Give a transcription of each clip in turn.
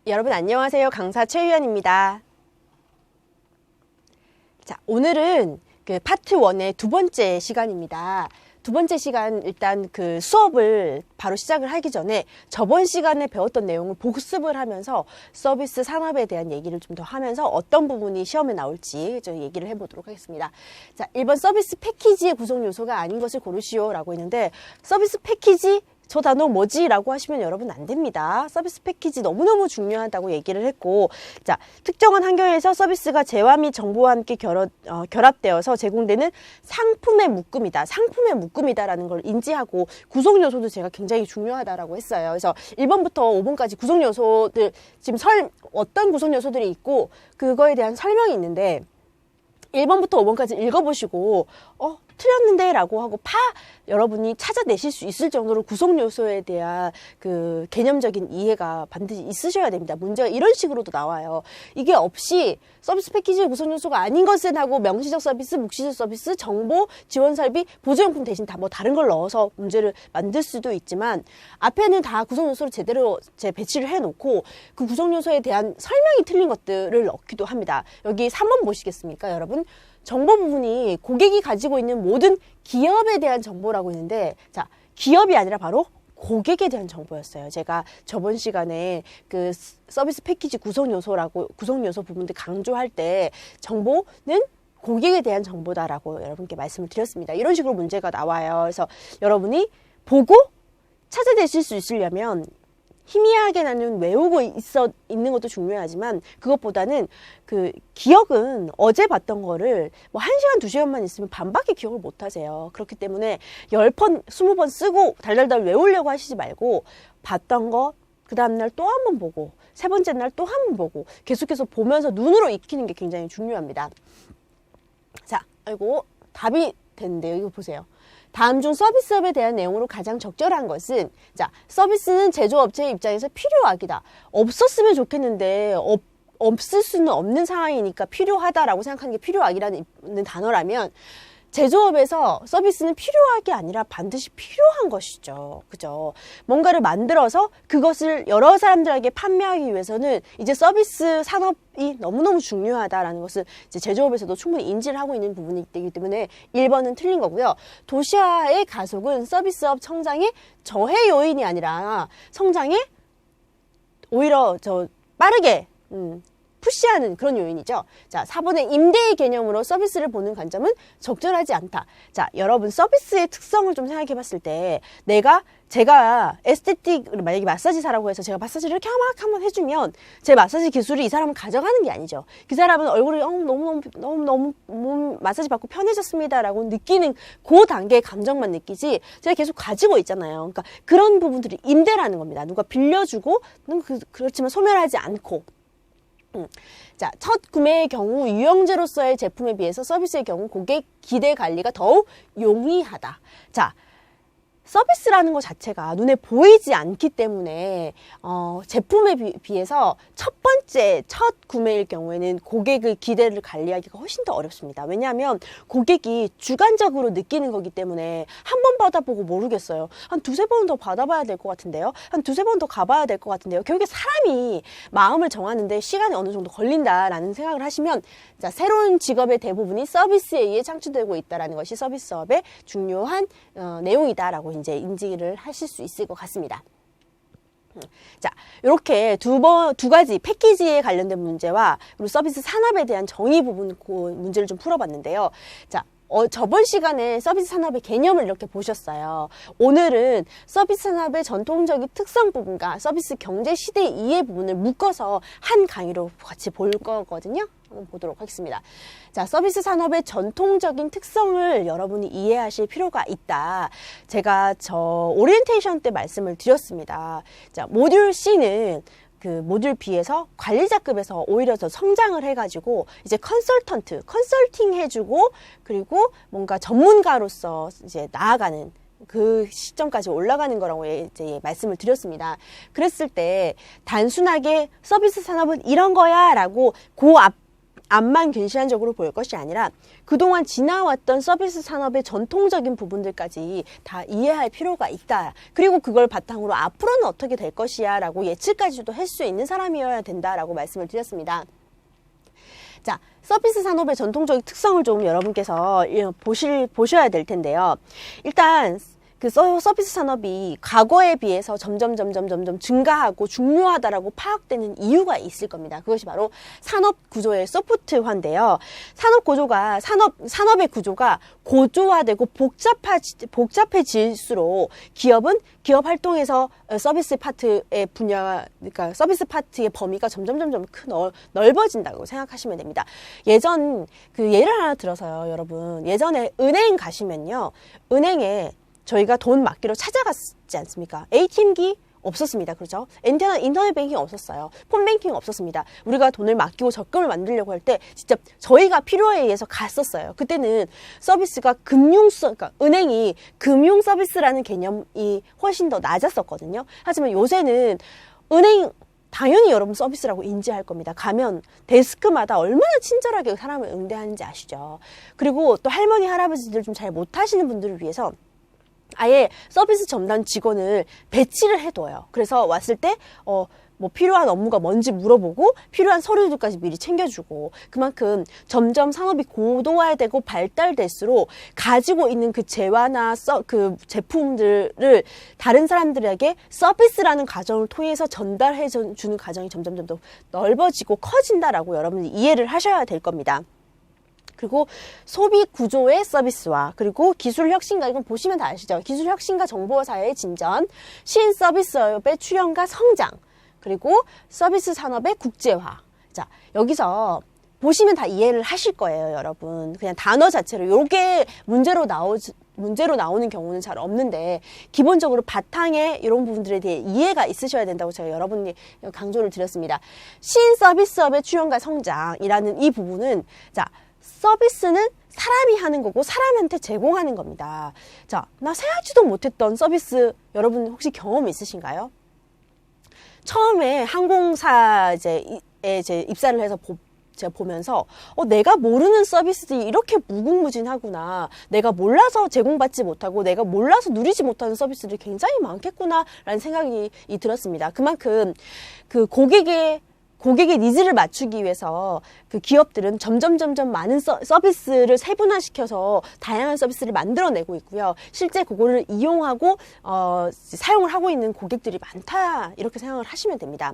여러분 안녕하세요. 강사 최유연입니다. 자, 오늘은 그 파트 1의 두 번째 시간입니다. 두 번째 시간 일단 그 수업을 바로 시작을 하기 전에 저번 시간에 배웠던 내용을 복습을 하면서 서비스 산업에 대한 얘기를 좀 더 하면서 어떤 부분이 시험에 나올지 좀 얘기를 해보도록 하겠습니다. 자, 1번 서비스 패키지의 구성 요소가 아닌 것을 고르시오 라고 했는데 서비스 패키지 저 단어 뭐지? 라고 하시면 여러분 안 됩니다. 서비스 패키지 너무너무 중요하다고 얘기를 했고, 자, 특정한 환경에서 서비스가 재화 및 정보와 함께 결합되어서 제공되는 상품의 묶음이다. 상품의 묶음이다라는 걸 인지하고 구성 요소도 제가 굉장히 중요하다라고 했어요. 그래서 1번부터 5번까지 구성 요소들, 지금 어떤 구성 요소들이 있고, 그거에 대한 설명이 있는데, 1번부터 5번까지 읽어보시고 틀렸는데 라고 하고 여러분이 찾아내실 수 있을 정도로 구성 요소에 대한 그 개념적인 이해가 반드시 있으셔야 됩니다. 문제가 이런 식으로도 나와요. 이게 없이 서비스 패키지의 구성 요소가 아닌 것은 하고 명시적 서비스, 묵시적 서비스, 정보, 지원 설비, 보조용품 대신 다 뭐 다른 걸 넣어서 문제를 만들 수도 있지만 앞에는 다 구성 요소를 제대로 배치를 해놓고 그 구성 요소에 대한 설명이 틀린 것들을 넣기도 합니다. 여기 3번 보시겠습니까, 여러분? 정보 부분이 고객이 가지고 있는 모든 기업에 대한 정보라고 있는데, 자, 기업이 아니라 바로 고객에 대한 정보였어요. 제가 저번 시간에 그 서비스 패키지 구성 요소 부분들 강조할 때 정보는 고객에 대한 정보다라고 여러분께 말씀을 드렸습니다. 이런 식으로 문제가 나와요. 그래서 여러분이 보고 찾아내실 수 있으려면 희미하게 나는 외우고 있는 것도 중요하지만 그것보다는 그 기억은 어제 봤던 거를 뭐 1시간, 2시간만 있으면 반밖에 기억을 못 하세요. 그렇기 때문에 10번, 20번 쓰고 달달달 외우려고 하시지 말고 봤던 거 그 다음날 또 한 번 보고 세 번째 날 또 한 번 보고 계속해서 보면서 눈으로 익히는 게 굉장히 중요합니다. 자, 아이고 답이 됐는데요. 이거 보세요. 다음 중 서비스업에 대한 내용으로 가장 적절한 것은, 자, 서비스는 제조업체의 입장에서 필요하기다. 없었으면 좋겠는데 없을 수는 없는 상황이니까 필요하다라고 생각하는 게 필요하기라는 단어라면 제조업에서 서비스는 필요하게 아니라 반드시 필요한 것이죠. 그죠? 뭔가를 만들어서 그것을 여러 사람들에게 판매하기 위해서는 이제 서비스 산업이 너무너무 중요하다라는 것을 이제 제조업에서도 충분히 인지를 하고 있는 부분이기 때문에 1번은 틀린 거고요. 도시화의 가속은 서비스업 성장의 저해 요인이 아니라 성장에 오히려 빠르게 푸시하는 그런 요인이죠. 자, 4번의 임대의 개념으로 서비스를 보는 관점은 적절하지 않다. 자, 여러분 서비스의 특성을 좀 생각해 봤을 때 제가 에스테틱, 만약에 마사지사라고 해서 제가 마사지를 이렇게 막 한번 해주면 제 마사지 기술이 이 사람을 가져가는 게 아니죠. 그 사람은 얼굴이 너무 마사지 받고 편해졌습니다라고 느끼는 그 단계의 감정만 느끼지 제가 계속 가지고 있잖아요. 그러니까 그런 부분들이 임대라는 겁니다. 누가 빌려주고 그렇지만 소멸하지 않고. 자, 첫 구매의 경우 유형제로서의 제품에 비해서 서비스의 경우 고객 기대 관리가 더욱 용이하다. 자, 서비스라는 것 자체가 눈에 보이지 않기 때문에 제품에 비해서 첫 구매일 경우에는 고객의 기대를 관리하기가 훨씬 더 어렵습니다. 왜냐하면 고객이 주관적으로 느끼는 거기 때문에 한 번 받아보고 모르겠어요. 한 2-3번 더 받아봐야 될 것 같은데요. 한 2-3번 더 가봐야 될 것 같은데요. 결국에 사람이 마음을 정하는데 시간이 어느 정도 걸린다라는 생각을 하시면, 자, 새로운 직업의 대부분이 서비스에 의해 창출되고 있다는 것이 서비스업의 중요한 내용이다라고 이제 인지를 하실 수 있을 것 같습니다. 자, 이렇게 두 가지 패키지에 관련된 문제와 그리고 서비스 산업에 대한 정의 부분 문제를 좀 풀어봤는데요. 자, 저번 시간에 서비스 산업의 개념을 이렇게 보셨어요. 오늘은 서비스 산업의 전통적인 특성 부분과 서비스 경제 시대 이해 부분을 묶어서 한 강의로 같이 볼 거거든요. 한번 보도록 하겠습니다. 자, 서비스 산업의 전통적인 특성을 여러분이 이해하실 필요가 있다. 제가 오리엔테이션 때 말씀을 드렸습니다. 자, 모듈 C는 그 모듈 B에서 관리자급에서 오히려 더 성장을 해가지고 이제 컨설팅 해주고 그리고 뭔가 전문가로서 이제 나아가는 그 시점까지 올라가는 거라고 이제 말씀을 드렸습니다. 그랬을 때 단순하게 서비스 산업은 이런 거야 라고 앞만 근시안적으로 보일 것이 아니라 그동안 지나왔던 서비스 산업의 전통적인 부분들까지 다 이해할 필요가 있다. 그리고 그걸 바탕으로 앞으로는 어떻게 될 것이야 라고 예측까지도 할 수 있는 사람이어야 된다라고 말씀을 드렸습니다. 자, 서비스 산업의 전통적인 특성을 좀 여러분께서 보셔야 될 텐데요. 일단 그 서비스 산업이 과거에 비해서 점점 증가하고 중요하다라고 파악되는 이유가 있을 겁니다. 그것이 바로 산업 구조의 소프트화인데요. 산업의 구조가 고조화되고 복잡해질수록 기업은 기업 활동에서 서비스 파트의 분야, 그러니까 서비스 파트의 범위가 점점 넓어진다고 생각하시면 됩니다. 예전 그 예를 하나 들어서요, 여러분. 예전에 은행 가시면요, 은행에 저희가 돈 맡기러 찾아갔지 않습니까? ATM기 없었습니다. 그렇죠? 인터넷 뱅킹 없었어요. 폰 뱅킹 없었습니다. 우리가 돈을 맡기고 적금을 만들려고 할 때 진짜 저희가 필요에 의해서 갔었어요. 그때는 서비스가 그러니까 은행이 금융 서비스라는 개념이 훨씬 더 낮았었거든요. 하지만 요새는 은행 당연히 여러분 서비스라고 인지할 겁니다. 가면 데스크마다 얼마나 친절하게 사람을 응대하는지 아시죠? 그리고 또 할머니, 할아버지들 좀 잘 못하시는 분들을 위해서 아예 서비스 전담 직원을 배치를 해둬요. 그래서 왔을 때 뭐 필요한 업무가 뭔지 물어보고 필요한 서류들까지 미리 챙겨주고, 그만큼 점점 산업이 고도화되고 발달될수록 가지고 있는 그 재화나 그 제품들을 다른 사람들에게 서비스라는 과정을 통해서 전달해 주는 과정이 점점 더 넓어지고 커진다라고 여러분이 이해를 하셔야 될 겁니다. 그리고 소비 구조의 서비스화, 그리고 기술 혁신과, 이건 보시면 다 아시죠? 기술 혁신과 정보 사회의 진전, 신서비스업의 출현과 성장, 그리고 서비스 산업의 국제화. 자, 여기서 보시면 다 이해를 하실 거예요, 여러분. 그냥 단어 자체로 이렇게 문제로 나오는 경우는 잘 없는데, 기본적으로 바탕에 이런 부분들에 대해 이해가 있으셔야 된다고 제가 여러분이 강조를 드렸습니다. 신서비스업의 출현과 성장이라는 이 부분은, 자, 서비스는 사람이 하는 거고 사람한테 제공하는 겁니다. 자, 나 생각지도 못했던 서비스, 여러분 혹시 경험 있으신가요? 처음에 항공사에 이제 입사를 해서 제가 보면서 내가 모르는 서비스들이 이렇게 무궁무진하구나, 내가 몰라서 제공받지 못하고 내가 몰라서 누리지 못하는 서비스들이 굉장히 많겠구나 라는 생각이 들었습니다. 그만큼 그 고객의 니즈를 맞추기 위해서 그 기업들은 점점 많은 서비스를 세분화시켜서 다양한 서비스를 만들어내고 있고요. 실제 그거를 이용하고 사용을 하고 있는 고객들이 많다, 이렇게 생각을 하시면 됩니다.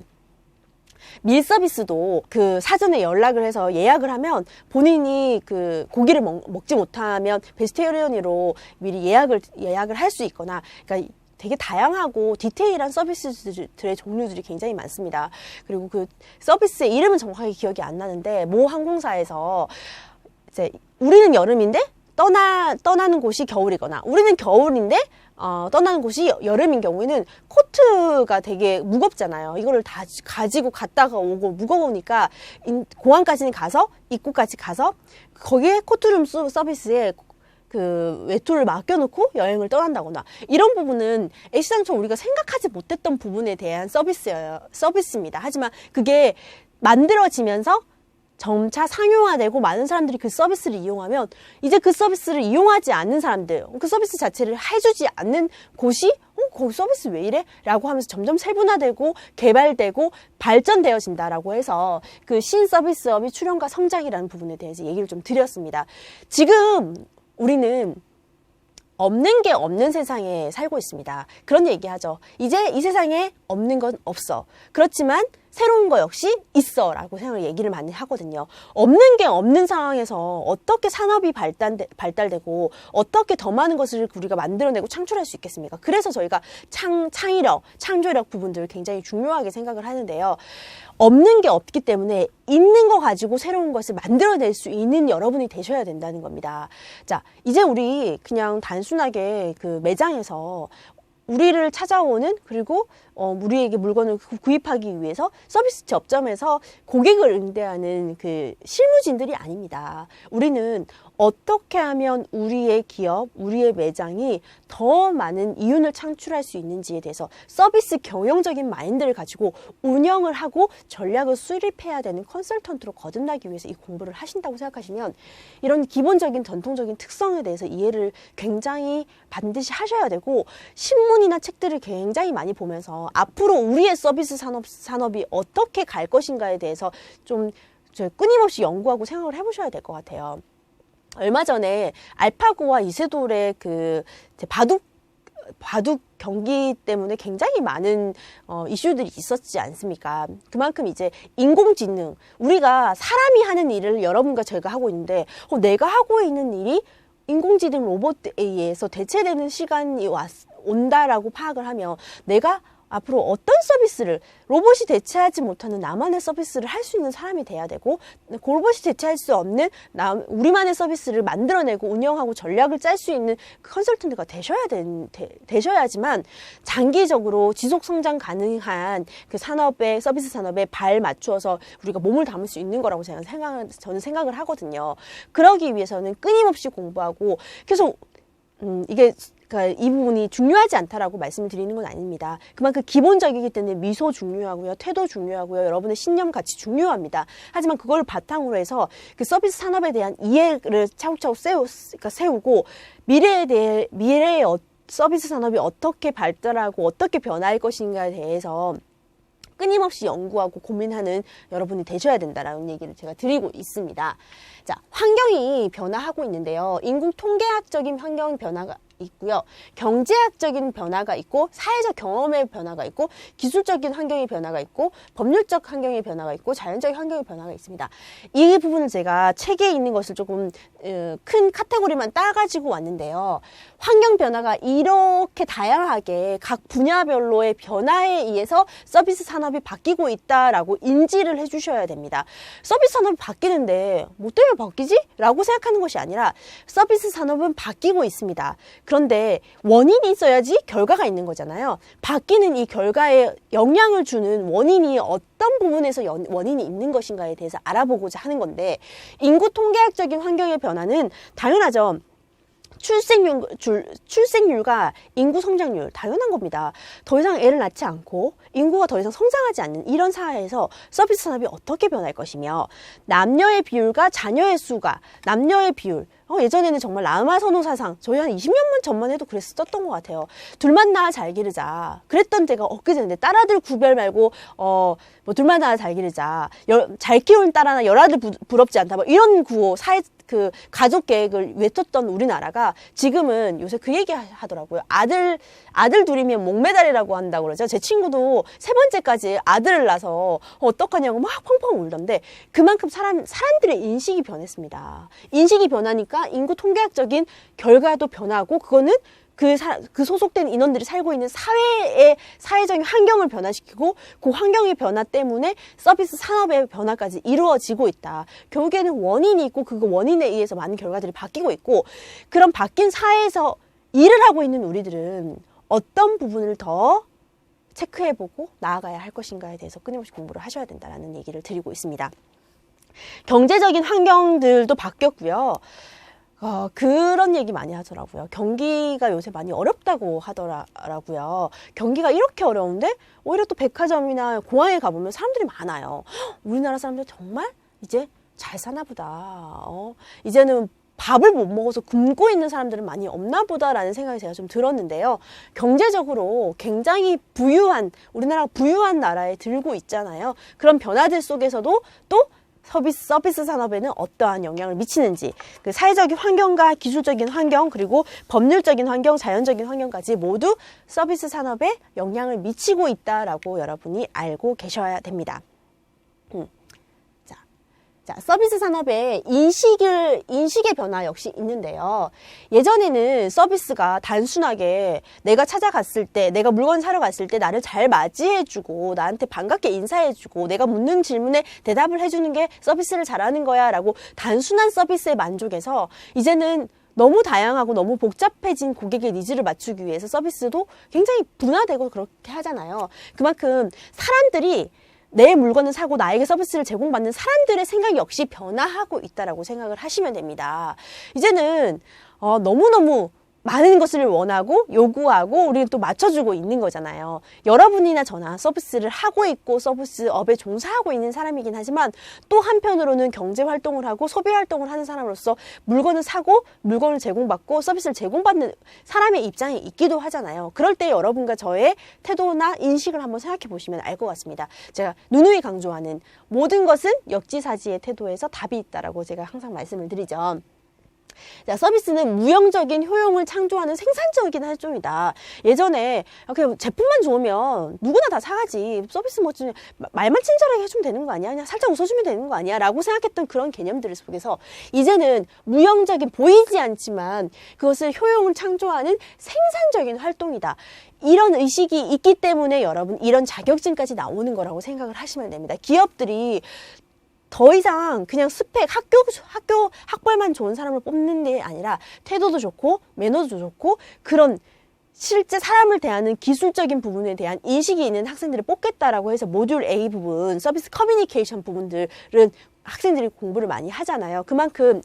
밀 서비스도 그 사전에 연락을 해서 예약을 하면 본인이 그 고기를 먹지 못하면 베지테리언으로 미리 예약을 할 수 있거나, 그러니까 되게 다양하고 디테일한 서비스들의 종류들이 굉장히 많습니다. 그리고 그 서비스의 이름은 정확하게 기억이 안 나는데, 모 항공사에서 이제 우리는 여름인데 떠나는 곳이 겨울이거나, 우리는 겨울인데 떠나는 곳이 여름인 경우에는 코트가 되게 무겁잖아요. 이거를 다 가지고 갔다가 오고 무거우니까 공항까지는 가서, 입구까지 가서 거기에 코트룸 서비스에 그 외투를 맡겨놓고 여행을 떠난다거나, 이런 부분은 애시당초 우리가 생각하지 못했던 부분에 대한 서비스입니다. 하지만 그게 만들어지면서 점차 상용화되고 많은 사람들이 그 서비스를 이용하면, 이제 그 서비스를 이용하지 않는 사람들, 그 서비스 자체를 해주지 않는 곳이 거기 서비스 왜 이래? 라고 하면서 점점 세분화되고 개발되고 발전되어진다라고 해서 그 신서비스업이 출현과 성장이라는 부분에 대해서 얘기를 좀 드렸습니다. 지금 우리는 없는 게 없는 세상에 살고 있습니다. 그런 얘기하죠. 이제 이 세상에 없는 건 없어. 그렇지만 새로운 거 역시 있어 라고 얘기를 많이 하거든요. 없는 게 없는 상황에서 어떻게 산업이 발달되고 어떻게 더 많은 것을 우리가 만들어내고 창출할 수 있겠습니까? 그래서 저희가 창의력, 창조력 부분들을 굉장히 중요하게 생각을 하는데요. 없는 게 없기 때문에 있는 거 가지고 새로운 것을 만들어낼 수 있는 여러분이 되셔야 된다는 겁니다. 자, 이제 우리 그냥 단순하게 그 매장에서 우리를 찾아오는, 그리고 우리에게 물건을 구입하기 위해서 서비스 접점에서 고객을 응대하는 그 실무진들이 아닙니다. 우리는 어떻게 하면 우리의 기업, 우리의 매장이 더 많은 이윤을 창출할 수 있는지에 대해서 서비스 경영적인 마인드를 가지고 운영을 하고 전략을 수립해야 되는 컨설턴트로 거듭나기 위해서 이 공부를 하신다고 생각하시면 이런 기본적인 전통적인 특성에 대해서 이해를 굉장히 반드시 하셔야 되고 신문이나 책들을 굉장히 많이 보면서 앞으로 우리의 서비스 산업이 어떻게 갈 것인가에 대해서 좀 끊임없이 연구하고 생각을 해보셔야 될 것 같아요. 얼마 전에 알파고와 이세돌의 그 바둑 경기 때문에 굉장히 많은 이슈들이 있었지 않습니까? 그만큼 이제 인공지능, 우리가 사람이 하는 일을 여러분과 제가 하고 있는데 내가 하고 있는 일이 인공지능 로봇에 의해서 대체되는 시간이 온다라고 파악을 하면 내가 앞으로 어떤 서비스를 로봇이 대체하지 못하는 나만의 서비스를 할 수 있는 사람이 돼야 되고 그 로봇이 대체할 수 없는 우리만의 서비스를 만들어내고 운영하고 전략을 짤 수 있는 컨설턴트가 되셔야지만 장기적으로 지속 성장 가능한 그 산업에 서비스 산업에 발 맞추어서 우리가 몸을 담을 수 있는 거라고 저는 생각을 하거든요. 그러기 위해서는 끊임없이 공부하고 계속 그러니까 이 부분이 중요하지 않다라고 말씀을 드리는 건 아닙니다. 그만큼 기본적이기 때문에 미소 중요하고요. 태도 중요하고요. 여러분의 신념 가치 중요합니다. 하지만 그걸 바탕으로 해서 그 서비스 산업에 대한 이해를 차곡차곡 세우고 미래의 서비스 산업이 어떻게 발달하고 어떻게 변할 것인가에 대해서 끊임없이 연구하고 고민하는 여러분이 되셔야 된다라는 얘기를 제가 드리고 있습니다. 자, 환경이 변화하고 있는데요. 인공 통계학적인 환경 변화가 있고요. 경제학적인 변화가 있고 사회적 경험의 변화가 있고 기술적인 환경의 변화가 있고 법률적 환경의 변화가 있고 자연적 환경의 변화가 있습니다. 이 부분을 제가 책에 있는 것을 조금 큰 카테고리만 따가지고 왔는데요. 환경 변화가 이렇게 다양하게 각 분야별로의 변화에 의해서 서비스 산업이 바뀌고 있다라고 인지를 해주셔야 됩니다. 서비스 산업이 바뀌는데 뭐 때문에 바뀌지? 라고 생각하는 것이 아니라 서비스 산업은 바뀌고 있습니다. 그런데 원인이 있어야지 결과가 있는 거잖아요. 바뀌는 이 결과에 영향을 주는 원인이 어떤 부분에서 원인이 있는 것인가에 대해서 알아보고자 하는 건데 인구 통계학적인 환경의 변화는 당연하죠. 출생률과 인구 성장률 당연한 겁니다. 더 이상 애를 낳지 않고 인구가 더 이상 성장하지 않는 이런 사회에서 서비스 산업이 어떻게 변할 것이며 남녀의 비율과 자녀의 수가 남녀의 비율 예전에는 정말 라마선호 사상 저희 한 20년 전만 해도 그랬었던 것 같아요. 둘만 낳아 잘 기르자 그랬던 때가 엊그제인데 딸아들 구별 말고 뭐 둘만 낳아 잘 기르자 잘 키우는 딸 하나 열아들 부럽지 않다 뭐 이런 구호 그 가족 계획을 외쳤던 우리나라가 지금은 요새 그 얘기 하더라고요. 아들 둘이면 목메달이라고 한다고 그러죠. 제 친구도 3번째까지 아들을 낳아서 어떡하냐고 막 펑펑 울던데 그만큼 사람들의 인식이 변했습니다. 인식이 변하니까 인구 통계학적인 결과도 변하고 그거는 그 소속된 인원들이 살고 있는 사회적인 환경을 변화시키고 그 환경의 변화 때문에 서비스 산업의 변화까지 이루어지고 있다. 결국에는 원인이 있고 그 원인에 의해서 많은 결과들이 바뀌고 있고 그런 바뀐 사회에서 일을 하고 있는 우리들은 어떤 부분을 더 체크해보고 나아가야 할 것인가에 대해서 끊임없이 공부를 하셔야 된다는 얘기를 드리고 있습니다. 경제적인 환경들도 바뀌었고요. 그런 얘기 많이 하더라고요. 경기가 요새 많이 어렵다고 하더라고요. 경기가 이렇게 어려운데 오히려 또 백화점이나 공항에 가보면 사람들이 많아요. 우리나라 사람들 정말 이제 잘 사나 보다. 이제는 밥을 못 먹어서 굶고 있는 사람들은 많이 없나 보다라는 생각이 제가 좀 들었는데요. 경제적으로 굉장히 우리나라가 부유한 나라에 들고 있잖아요. 그런 변화들 속에서도 또 서비스 산업에는 어떠한 영향을 미치는지 그 사회적인 환경과 기술적인 환경 그리고 법률적인 환경, 자연적인 환경까지 모두 서비스 산업에 영향을 미치고 있다라고 여러분이 알고 계셔야 됩니다. 자, 서비스 산업의 인식의 변화 역시 있는데요. 예전에는 서비스가 단순하게 내가 찾아갔을 때, 내가 물건 사러 갔을 때 나를 잘 맞이해주고 나한테 반갑게 인사해주고 내가 묻는 질문에 대답을 해주는 게 서비스를 잘하는 거야 라고 단순한 서비스에 만족해서 이제는 너무 다양하고 너무 복잡해진 고객의 니즈를 맞추기 위해서 서비스도 굉장히 분화되고 그렇게 하잖아요. 그만큼 사람들이 내 물건을 사고 나에게 서비스를 제공받는 사람들의 생각 역시 변화하고 있다라고 생각을 하시면 됩니다. 이제는 너무너무 많은 것을 원하고 요구하고 우리는 또 맞춰주고 있는 거잖아요. 여러분이나 저나 서비스를 하고 있고 서비스업에 종사하고 있는 사람이긴 하지만 또 한편으로는 경제 활동을 하고 소비 활동을 하는 사람으로서 물건을 사고 물건을 제공받고 서비스를 제공받는 사람의 입장에 있기도 하잖아요. 그럴 때 여러분과 저의 태도나 인식을 한번 생각해 보시면 알 것 같습니다. 제가 누누이 강조하는 모든 것은 역지사지의 태도에서 답이 있다라고 제가 항상 말씀을 드리죠. 자, 서비스는 무형적인 효용을 창조하는 생산적인 활동이다. 예전에 그냥 제품만 좋으면 누구나 다 사가지. 서비스 뭐 말만 친절하게 해주면 되는 거 아니야? 그냥 살짝 웃어주면 되는 거 아니야? 라고 생각했던 그런 개념들 속에서 이제는 무형적인 보이지 않지만 그것을 효용을 창조하는 생산적인 활동이다. 이런 의식이 있기 때문에 여러분 이런 자격증까지 나오는 거라고 생각을 하시면 됩니다. 기업들이 더 이상 그냥 스펙, 학벌만 좋은 사람을 뽑는 게 아니라 태도도 좋고 매너도 좋고 그런 실제 사람을 대하는 기술적인 부분에 대한 인식이 있는 학생들을 뽑겠다라고 해서 모듈 A 부분, 서비스 커뮤니케이션 부분들은 학생들이 공부를 많이 하잖아요. 그만큼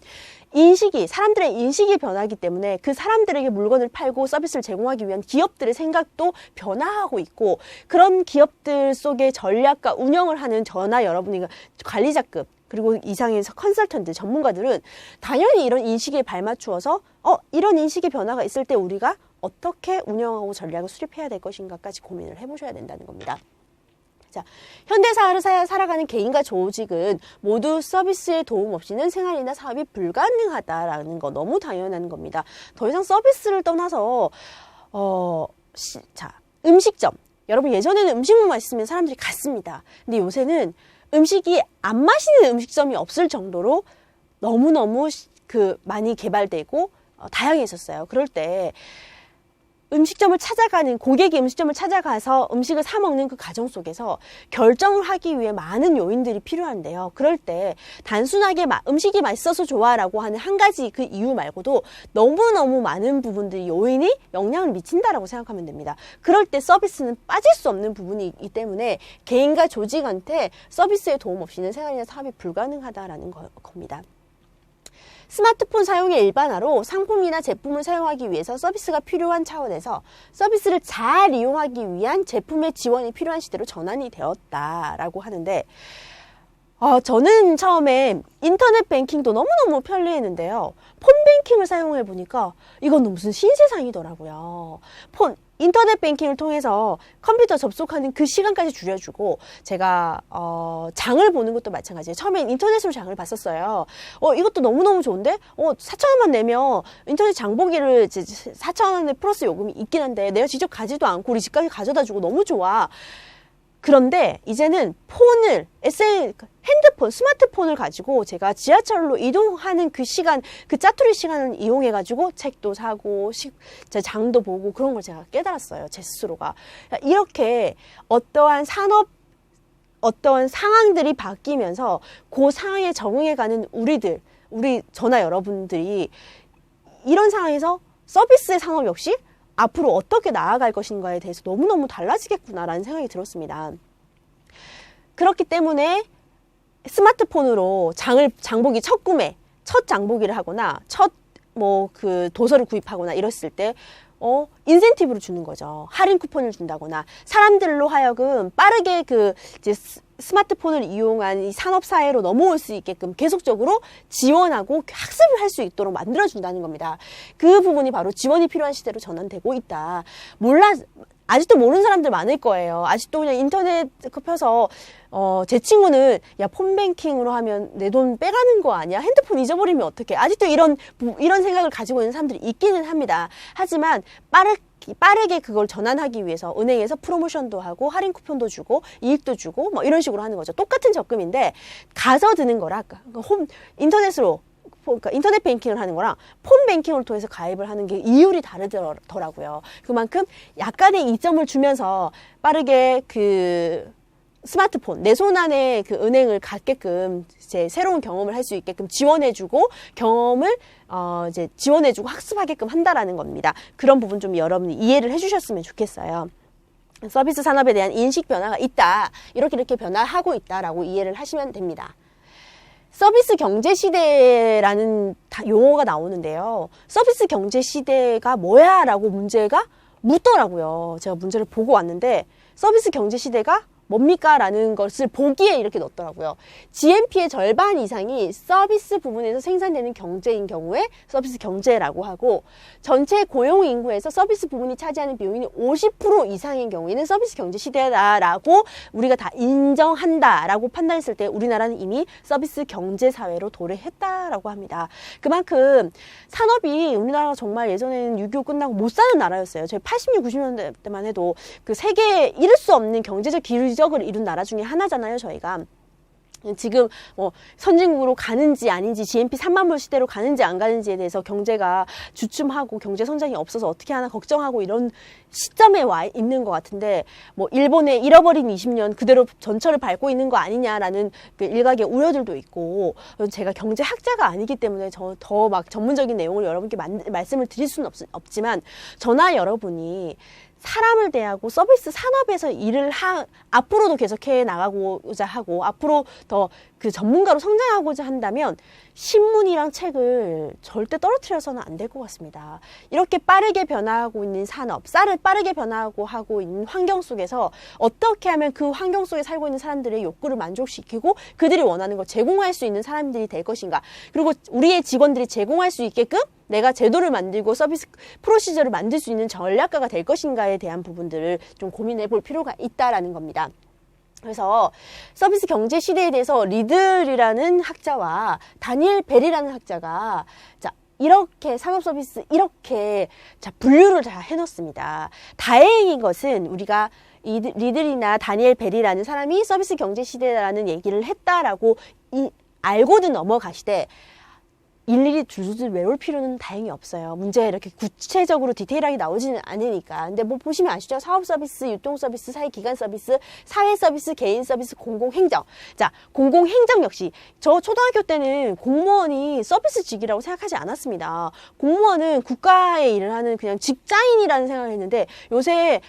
사람들의 인식이 변하기 때문에 그 사람들에게 물건을 팔고 서비스를 제공하기 위한 기업들의 생각도 변화하고 있고 그런 기업들 속의 전략과 운영을 하는 저나 여러분이 관리자급 그리고 이상에서 컨설턴트, 전문가들은 당연히 이런 인식에 발맞추어서 이런 인식의 변화가 있을 때 우리가 어떻게 운영하고 전략을 수립해야 될 것인가까지 고민을 해보셔야 된다는 겁니다. 자, 현대사를 살아가는 개인과 조직은 모두 서비스의 도움 없이는 생활이나 사업이 불가능하다라는 거 너무 당연한 겁니다. 더 이상 서비스를 떠나서 음식점. 여러분 예전에는 음식만 맛있으면 사람들이 갔습니다. 근데 요새는 음식이 안 맛있는 음식점이 없을 정도로 너무너무 많이 개발되고 다양해졌어요. 그럴 때 고객이 음식점을 찾아가서 음식을 사 먹는 그 과정 속에서 결정을 하기 위해 많은 요인들이 필요한데요. 그럴 때 단순하게 음식이 맛있어서 좋아라고 하는 한 가지 그 이유 말고도 너무너무 많은 부분들이 요인이 영향을 미친다라고 생각하면 됩니다. 그럴 때 서비스는 빠질 수 없는 부분이기 때문에 개인과 조직한테 서비스의 도움 없이는 생활이나 사업이 불가능하다라는 겁니다. 스마트폰 사용의 일반화로 상품이나 제품을 사용하기 위해서 서비스가 필요한 차원에서 서비스를 잘 이용하기 위한 제품의 지원이 필요한 시대로 전환이 되었다라고 하는데 저는 처음에 인터넷 뱅킹도 너무너무 편리했는데요. 폰 뱅킹을 사용해 보니까 이건 무슨 신세상이더라고요. 인터넷 뱅킹을 통해서 컴퓨터 접속하는 그 시간까지 줄여주고 제가 장을 보는 것도 마찬가지예요. 처음엔 인터넷으로 장을 봤었어요. 이것도 너무너무 좋은데 4,000원만 내면 인터넷 장 보기를 4,000원에 플러스 요금이 있긴 한데 내가 직접 가지도 않고 우리 집까지 가져다 주고 너무 좋아. 그런데 이제는 핸드폰, 스마트폰을 가지고 제가 지하철로 이동하는 그 시간, 그 짜투리 시간을 이용해가지고 책도 사고, 장도 보고 그런 걸 제가 깨달았어요. 제 스스로가. 이렇게 어떠한 상황들이 바뀌면서 그 상황에 적응해가는 저나 여러분들이 이런 상황에서 서비스의 산업 역시 앞으로 어떻게 나아갈 것인가에 대해서 너무너무 달라지겠구나라는 생각이 들었습니다. 그렇기 때문에 스마트폰으로 장보기 첫 장보기를 하거나 도서를 구입하거나 이랬을 때 인센티브를 주는 거죠. 할인 쿠폰을 준다거나 사람들로 하여금 빠르게 스마트폰을 이용한 이 산업사회로 넘어올 수 있게끔 계속적으로 지원하고 학습을 할 수 있도록 만들어준다는 겁니다. 그 부분이 바로 지원이 필요한 시대로 전환되고 있다. 아직도 모르는 사람들 많을 거예요. 아직도 그냥 인터넷 펴서 제 친구는 폰뱅킹으로 하면 내 돈 빼가는 거 아니야? 핸드폰 잊어버리면 어떡해? 아직도 이런 생각을 가지고 있는 사람들이 있기는 합니다. 하지만 빠르게 그걸 전환하기 위해서 은행에서 프로모션도 하고 할인 쿠폰도 주고 이익도 주고 이런 식으로 하는 거죠. 똑같은 적금인데 가서 드는 거라 인터넷 뱅킹을 하는 거랑 폰 뱅킹을 통해서 가입을 하는 게 이율이 다르더라고요. 그만큼 약간의 이점을 주면서 빠르게 스마트폰, 내 손 안에 그 은행을 갖게끔 이제 새로운 경험을 할 수 있게끔 지원해주고 경험을 이제 지원해주고 학습하게끔 한다라는 겁니다. 그런 부분 좀 여러분이 이해를 해주셨으면 좋겠어요. 서비스 산업에 대한 인식 변화가 있다. 이렇게 변화하고 있다라고 이해를 하시면 됩니다. 서비스 경제 시대라는 용어가 나오는데요. 서비스 경제 시대가 뭐야? 라고 문제가 묻더라고요. 제가 문제를 보고 왔는데 서비스 경제 시대가 뭡니까? 라는 것을 보기에 이렇게 넣었더라고요. GNP의 절반 이상이 서비스 부분에서 생산되는 경제인 경우에 서비스 경제라고 하고 전체 고용 인구에서 서비스 부분이 차지하는 비용이 50% 이상인 경우에는 서비스 경제 시대다라고 우리가 다 인정한다라고 판단했을 때 우리나라는 이미 서비스 경제 사회로 도래했다라고 합니다. 그만큼 산업이 우리나라가 정말 예전에는 6.25 끝나고 못 사는 나라였어요. 저희 80, 90년대 때만 해도 그 세계에 이를 수 없는 경제적 기술적을 이룬 나라 중에 하나잖아요, 저희가. 지금 선진국으로 가는지 아닌지 GNP 3만 불 시대로 가는지 안 가는지에 대해서 경제가 주춤하고 경제 성장이 없어서 어떻게 하나 걱정하고 이런 시점에 와 있는 것 같은데 일본의 잃어버린 20년 그대로 전철을 밟고 있는 거 아니냐라는 그 일각의 우려들도 있고 제가 경제학자가 아니기 때문에 더 막 전문적인 내용을 여러분께 말씀을 드릴 수는 없지만 저나 여러분이 사람을 대하고 서비스 산업에서 일을 앞으로도 계속해 나가고자 하고 앞으로 더 그 전문가로 성장하고자 한다면 신문이랑 책을 절대 떨어뜨려서는 안 될 것 같습니다. 이렇게 빠르게 변화하고 있는 산업, 빠르게 변화하고 있는 환경 속에서 어떻게 하면 그 환경 속에 살고 있는 사람들의 욕구를 만족시키고 그들이 원하는 걸 제공할 수 있는 사람들이 될 것인가. 그리고 우리의 직원들이 제공할 수 있게끔 내가 제도를 만들고 서비스 프로시저를 만들 수 있는 전략가가 될 것인가에 대한 부분들을 좀 고민해 볼 필요가 있다라는 겁니다. 그래서 서비스 경제 시대에 대해서 리들이라는 학자와 다니엘 벨이라는 학자가 이렇게 산업 서비스 이렇게 분류를 다 해놓습니다. 다행인 것은 우리가 리들이나 다니엘 벨이라는 사람이 서비스 경제 시대라는 얘기를 했다라고 알고는 넘어가시되 일일이 줄줄 외울 필요는 다행히 없어요. 문제가 이렇게 구체적으로 디테일하게 나오지는 않으니까. 근데 보시면 아시죠? 사업 서비스, 유통 서비스, 사회기관 서비스, 사회 서비스, 개인 서비스, 공공행정. 자, 공공행정 역시 저 초등학교 때는 공무원이 서비스직이라고 생각하지 않았습니다. 공무원은 국가에 일을 하는 그냥 직장인이라는 생각을 했는데 요새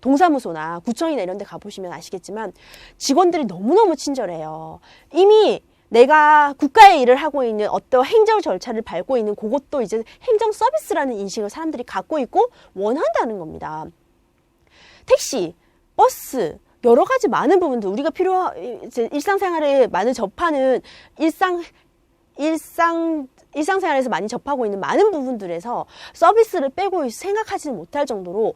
동사무소나 구청이나 이런 데 가보시면 아시겠지만 직원들이 너무너무 친절해요. 이미 내가 국가의 일을 하고 있는 어떤 행정 절차를 밟고 있는 그것도 이제 행정 서비스라는 인식을 사람들이 갖고 있고 원한다는 겁니다. 택시, 버스, 여러 가지 많은 부분들 우리가 일상생활에 많이 접하는 일상생활에서 많이 접하고 있는 많은 부분들에서 서비스를 빼고 생각하지는 못할 정도로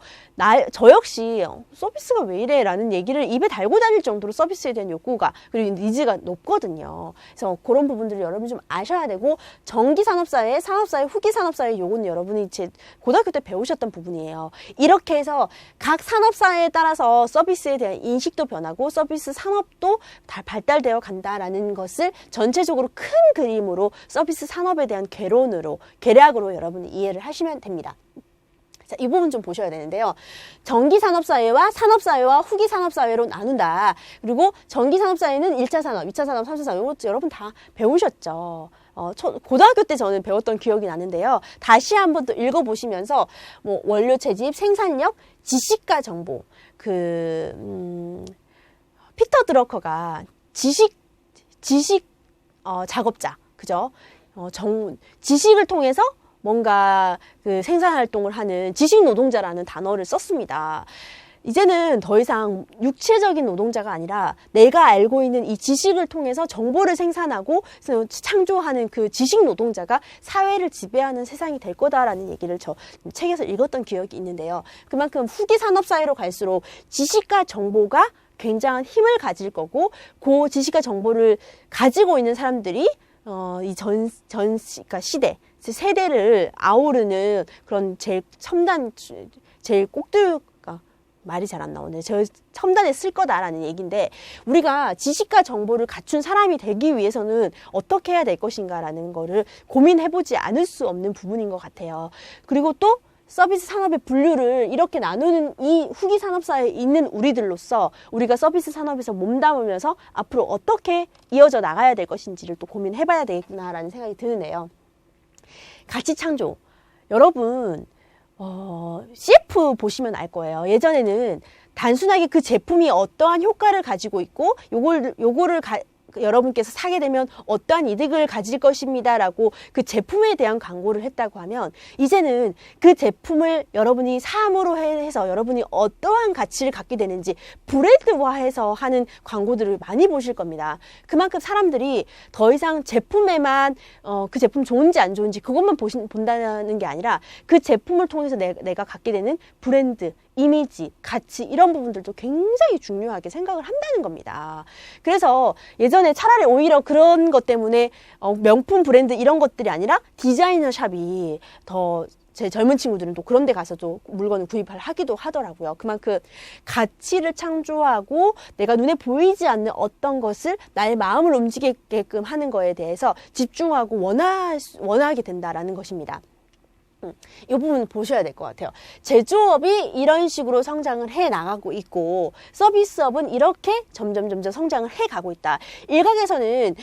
저 역시 서비스가 왜 이래? 라는 얘기를 입에 달고 다닐 정도로 서비스에 대한 욕구가 그리고 니즈가 높거든요. 그래서 그런 부분들을 여러분이 좀 아셔야 되고 전기산업사회, 산업사회, 후기산업사회 요거는 여러분이 제 고등학교 때 배우셨던 부분이에요. 이렇게 해서 각 산업사회에 따라서 서비스에 대한 인식도 변하고 서비스 산업도 발달되어 간다라는 것을 전체적으로 큰 그림으로 서비스 산업에 대한 계략으로 여러분이 이해를 하시면 됩니다. 자, 이 부분 좀 보셔야 되는데요. 전기산업사회와 산업사회와 후기산업사회로 나눈다. 그리고 전기산업사회는 1차 산업, 2차 산업, 3차 산업 이거 여러분 다 배우셨죠. 고등학교 때 저는 배웠던 기억이 나는데요. 다시 한번 또 읽어보시면서 원료 채집, 생산력, 지식과 정보 피터 드러커가 지식 작업자 그죠? 지식을 통해서 뭔가 생산 활동을 하는 지식 노동자라는 단어를 썼습니다. 이제는 더 이상 육체적인 노동자가 아니라 내가 알고 있는 이 지식을 통해서 정보를 생산하고 창조하는 그 지식 노동자가 사회를 지배하는 세상이 될 거다라는 얘기를 저 책에서 읽었던 기억이 있는데요. 그만큼 후기 산업사회로 갈수록 지식과 정보가 굉장한 힘을 가질 거고 그 지식과 정보를 가지고 있는 사람들이 그러니까 세대를 아우르는 그런 제일 꼭두가 말이 잘 안 나오네. 저 첨단에 쓸 거다라는 얘기인데 우리가 지식과 정보를 갖춘 사람이 되기 위해서는 어떻게 해야 될 것인가라는 거를 고민해보지 않을 수 없는 부분인 것 같아요. 그리고 또 서비스 산업의 분류를 이렇게 나누는 이 후기 산업사에 있는 우리들로서 우리가 서비스 산업에서 몸담으면서 앞으로 어떻게 이어져 나가야 될 것인지를 또 고민해봐야 되겠구나라는 생각이 드네요. 가치 창조. 여러분, CF 보시면 알 거예요. 예전에는 단순하게 그 제품이 어떠한 효과를 가지고 있고 요거를 여러분께서 사게 되면 어떠한 이득을 가질 것입니다 라고 그 제품에 대한 광고를 했다고 하면 이제는 그 제품을 여러분이 사함으로 해서 여러분이 어떠한 가치를 갖게 되는지 브랜드화해서 하는 광고들을 많이 보실 겁니다. 그만큼 사람들이 더 이상 제품에만 그 제품 좋은지 안 좋은지 그것만 본다는 게 아니라 그 제품을 통해서 내가 갖게 되는 브랜드, 이미지, 가치 이런 부분들도 굉장히 중요하게 생각을 한다는 겁니다. 그래서 예전에 차라리 오히려 그런 것 때문에 명품 브랜드 이런 것들이 아니라 디자이너 샵이 더 제 젊은 친구들은 또 그런 데 가서도 물건을 구입하기도 하더라고요. 그만큼 가치를 창조하고 내가 눈에 보이지 않는 어떤 것을 나의 마음을 움직이게끔 하는 거에 대해서 집중하고 원하게 된다라는 것입니다. 이 부분 보셔야 될 것 같아요. 제조업이 이런 식으로 성장을 해 나가고 있고 서비스업은 이렇게 점점 성장을 해 가고 있다. 일각에서는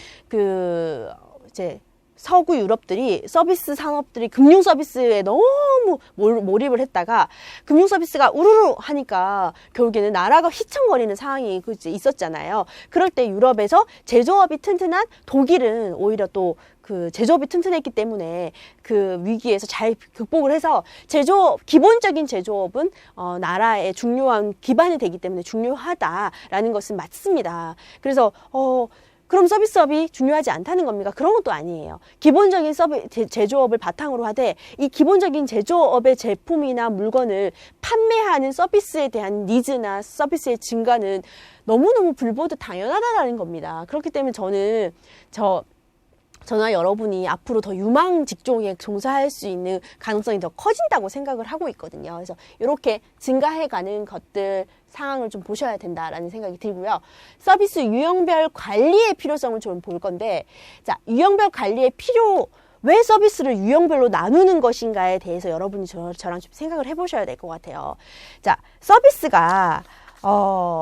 이제 서구 유럽들이 서비스 산업들이 금융 서비스에 너무 몰입을 했다가 금융 서비스가 우르르 하니까 결국에는 나라가 휘청거리는 상황이 있었잖아요. 그럴 때 유럽에서 제조업이 튼튼한 독일은 오히려 또 그 제조업이 튼튼했기 때문에 그 위기에서 잘 극복을 해서 기본적인 제조업은 나라의 중요한 기반이 되기 때문에 중요하다라는 것은 맞습니다. 그래서 그럼 서비스업이 중요하지 않다는 겁니까? 그런 것도 아니에요. 기본적인 제조업을 바탕으로 하되 이 기본적인 제조업의 제품이나 물건을 판매하는 서비스에 대한 니즈나 서비스의 증가는 너무너무 불보듯 당연하다는 겁니다. 그렇기 때문에 저나 여러분이 앞으로 더 유망 직종에 종사할 수 있는 가능성이 더 커진다고 생각을 하고 있거든요. 그래서 이렇게 증가해가는 것들 상황을 좀 보셔야 된다라는 생각이 들고요. 서비스 유형별 관리의 필요성을 좀 볼 건데, 자, 유형별 관리의 왜 서비스를 유형별로 나누는 것인가에 대해서 여러분이 저랑 좀 생각을 해보셔야 될 것 같아요. 자,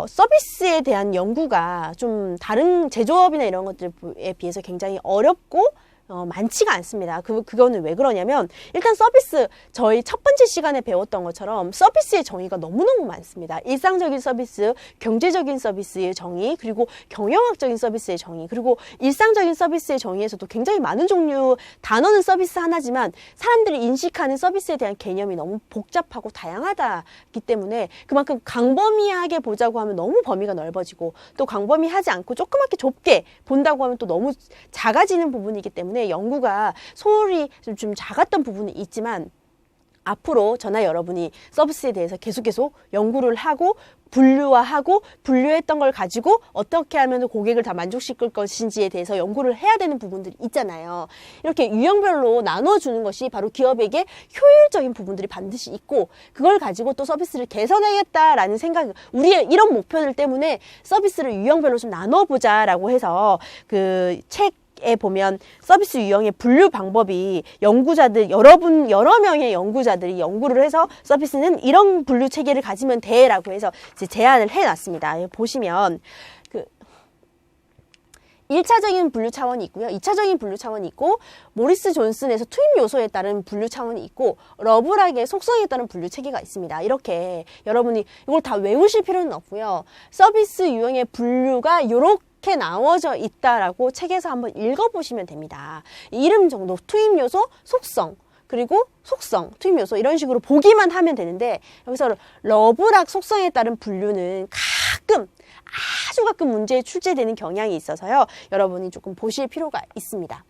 서비스에 대한 연구가 좀 다른 제조업이나 이런 것들에 비해서 굉장히 어렵고 많지가 않습니다. 그거는 왜 그러냐면 일단 저희 첫 번째 시간에 배웠던 것처럼 서비스의 정의가 너무너무 많습니다. 일상적인 서비스, 경제적인 서비스의 정의, 그리고 경영학적인 서비스의 정의, 그리고 일상적인 서비스의 정의에서도 굉장히 많은 종류, 단어는 서비스 하나지만 사람들이 인식하는 서비스에 대한 개념이 너무 복잡하고 다양하다기 때문에 그만큼 광범위하게 보자고 하면 너무 범위가 넓어지고 또 광범위하지 않고 조그맣게 좁게 본다고 하면 또 너무 작아지는 부분이기 때문에 연구가 소홀히 좀 작았던 부분이 있지만 앞으로 저나 여러분이 서비스에 대해서 계속 연구를 하고 분류화하고 분류했던 걸 가지고 어떻게 하면 고객을 다 만족시킬 것인지에 대해서 연구를 해야 되는 부분들이 있잖아요. 이렇게 유형별로 나눠주는 것이 바로 기업에게 효율적인 부분들이 반드시 있고 그걸 가지고 또 서비스를 개선해야겠다라는 생각, 우리의 이런 목표들 때문에 서비스를 유형별로 좀 나눠보자라고 해서 그 책에 보면 서비스 유형의 분류 방법이 여러 명의 연구자들이 연구를 해서 서비스는 이런 분류 체계를 가지면 돼라고 해서 이제 제안을 해놨습니다. 보시면 1차적인 분류 차원이 있고요. 2차적인 분류 차원이 있고 모리스 존슨에서 투입 요소에 따른 분류 차원이 있고 러브락의 속성에 따른 분류 체계가 있습니다. 이렇게 여러분이 이걸 다 외우실 필요는 없고요. 서비스 유형의 분류가 이렇게 나눠져 있다라고 책에서 한번 읽어보시면 됩니다. 이름 정도, 투입 요소, 속성, 그리고 속성, 투입 요소 이런 식으로 보기만 하면 되는데 여기서 러브락 속성에 따른 분류는 아주 가끔 문제에 출제되는 경향이 있어서요. 여러분이 조금 보실 필요가 있습니다.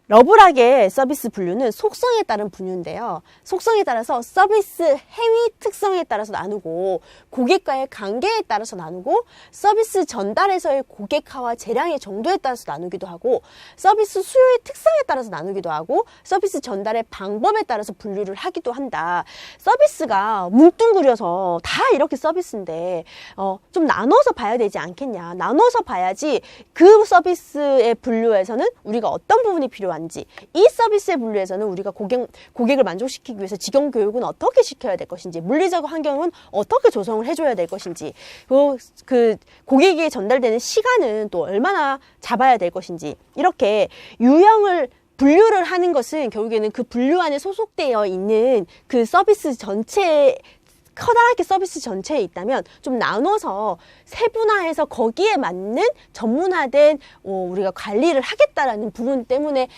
러브락의 서비스 분류는 속성에 따른 분류인데요. 속성에 따라서 서비스 행위 특성에 따라서 나누고 고객과의 관계에 따라서 나누고 서비스 전달에서의 고객화와 재량의 정도에 따라서 나누기도 하고 서비스 수요의 특성에 따라서 나누기도 하고 서비스 전달의 방법에 따라서 분류를 하기도 한다. 서비스가 뭉뚱그려서 다 이렇게 서비스인데 좀 나눠서 봐야 되지 않겠냐. 나눠서 봐야지 그 서비스의 분류에서는 우리가 어떤 부분이 필요한지 필요한지, 이 서비스의 분류에서는 우리가 고객을 만족시키기 위해서 직영 교육은 어떻게 시켜야 될 것인지, 물리적 환경은 어떻게 조성을 해줘야 될 것인지, 그 고객에게 전달되는 시간은 또 얼마나 잡아야 될 것인지, 이렇게 유형을 분류를 하는 것은 결국에는 그 분류 안에 소속되어 있는 그 서비스 전체에, 커다랗게 서비스 전체에 있다면 좀 나눠서 세분화해서 거기에 맞는 전문화된 우리가 관리를 하겠다라는 부분 때문에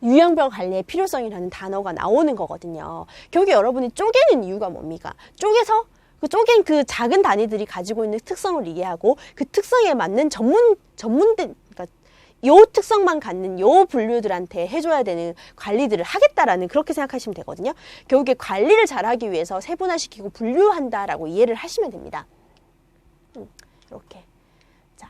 유형별 관리의 필요성이라는 단어가 나오는 거거든요. 결국에 여러분이 쪼개는 이유가 뭡니까? 쪼개서 쪼갠 그 작은 단위들이 가지고 있는 특성을 이해하고 그 특성에 맞는 전문된, 그러니까 요 특성만 갖는 요 분류들한테 해줘야 되는 관리들을 하겠다라는, 그렇게 생각하시면 되거든요. 결국에 관리를 잘하기 위해서 세분화시키고 분류한다라고 이해를 하시면 됩니다. 이렇게. 자,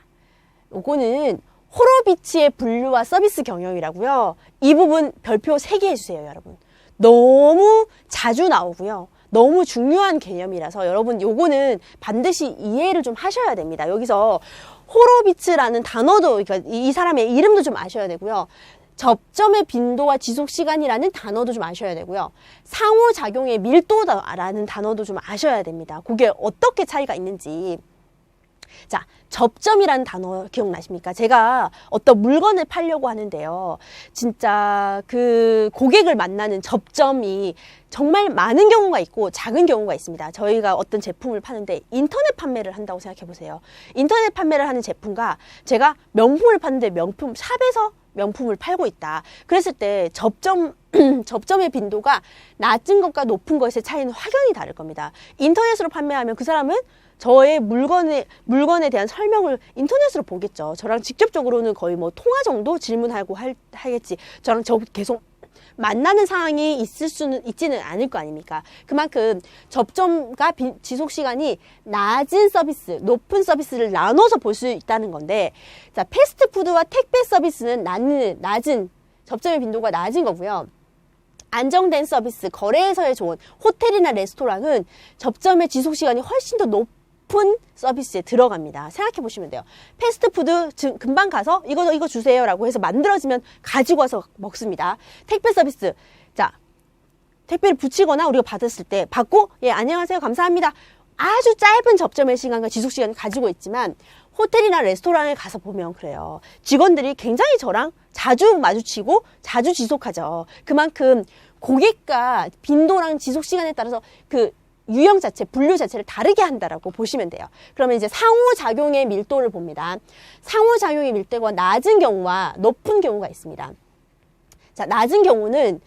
요거는 호로비치의 분류와 서비스 경영이라고요. 이 부분 별표 3개 해주세요, 여러분. 너무 자주 나오고요. 너무 중요한 개념이라서 여러분 요거는 반드시 이해를 좀 하셔야 됩니다. 여기서 호로비츠라는 단어도, 그러니까 이 사람의 이름도 좀 아셔야 되고요. 접점의 빈도와 지속시간이라는 단어도 좀 아셔야 되고요. 상호작용의 밀도라는 단어도 좀 아셔야 됩니다. 그게 어떻게 차이가 있는지. 자, 접점이라는 단어 기억나십니까? 제가 어떤 물건을 팔려고 하는데요. 진짜 그 고객을 만나는 접점이 정말 많은 경우가 있고 작은 경우가 있습니다. 저희가 어떤 제품을 파는데 인터넷 판매를 한다고 생각해 보세요. 인터넷 판매를 하는 제품과 제가 명품을 파는데 명품 샵에서 명품을 팔고 있다. 그랬을 때 접점의 빈도가 낮은 것과 높은 것의 차이는 확연히 다를 겁니다. 인터넷으로 판매하면 그 사람은 저의 물건에 대한 설명을 인터넷으로 보겠죠. 저랑 직접적으로는 거의 뭐 통화 정도 질문하고 하겠지. 저랑 계속 만나는 상황이 있지는 않을 거 아닙니까? 그만큼 접점과 지속 시간이 낮은 서비스, 높은 서비스를 나눠서 볼 수 있다는 건데, 자, 패스트푸드와 택배 서비스는 낮은 접점의 빈도가 낮은 거고요. 안정된 서비스, 거래에서의 좋은 호텔이나 레스토랑은 접점의 지속 시간이 훨씬 더 높은 서비스에 들어갑니다. 생각해 보시면 돼요. 패스트푸드 금방 가서 이거 주세요 라고 해서 만들어지면 가지고 와서 먹습니다. 택배 서비스, 자, 택배를 붙이거나 우리가 받았을 때 받고, 예, 안녕하세요, 감사합니다, 아주 짧은 접점의 시간과 지속 시간을 가지고 있지만 호텔이나 레스토랑에 가서 보면 그래요. 직원들이 굉장히 저랑 자주 마주치고 자주 지속하죠. 그만큼 고객과 빈도랑 지속 시간에 따라서 그 유형 자체, 분류 자체를 다르게 한다라고 보시면 돼요. 그러면 이제 상호작용의 밀도를 봅니다. 상호작용의 밀도가 낮은 경우와 높은 경우가 있습니다. 자, 낮은 경우는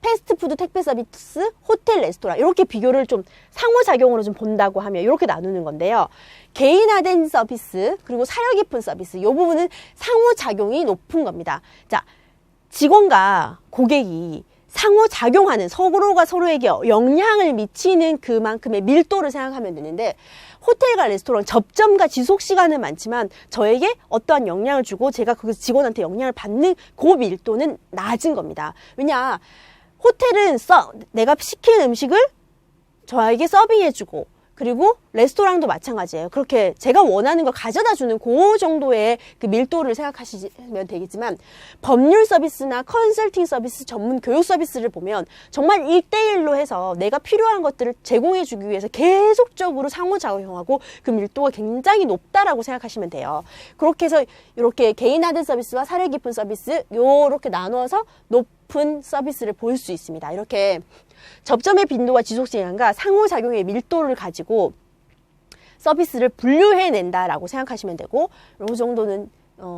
패스트푸드, 택배 서비스, 호텔, 레스토랑, 이렇게 비교를 좀 상호작용으로 좀 본다고 하면 이렇게 나누는 건데요. 개인화된 서비스, 그리고 사려 깊은 서비스, 이 부분은 상호작용이 높은 겁니다. 자, 직원과 고객이 상호작용하는, 서로가 서로에게 영향을 미치는 그만큼의 밀도를 생각하면 되는데, 호텔과 레스토랑 접점과 지속 시간은 많지만 저에게 어떠한 영향을 주고 제가 그 직원한테 영향을 받는 그 밀도는 낮은 겁니다. 왜냐, 호텔은 내가 시킨 음식을 저에게 서빙해주고, 그리고 레스토랑도 마찬가지예요. 그렇게 제가 원하는 걸 가져다 주는 그 정도의 그 밀도를 생각하시면 되겠지만, 법률 서비스나 컨설팅 서비스, 전문 교육 서비스를 보면 정말 1대1로 해서 내가 필요한 것들을 제공해 주기 위해서 계속적으로 상호작용하고 그 밀도가 굉장히 높다라고 생각하시면 돼요. 그렇게 해서 이렇게 개인화된 서비스와 사려 깊은 서비스, 요렇게 나누어서 높은 서비스를 볼 수 있습니다. 이렇게 접점의 빈도와 지속시간과 상호작용의 밀도를 가지고 서비스를 분류해낸다라고 생각하시면 되고, 이 정도는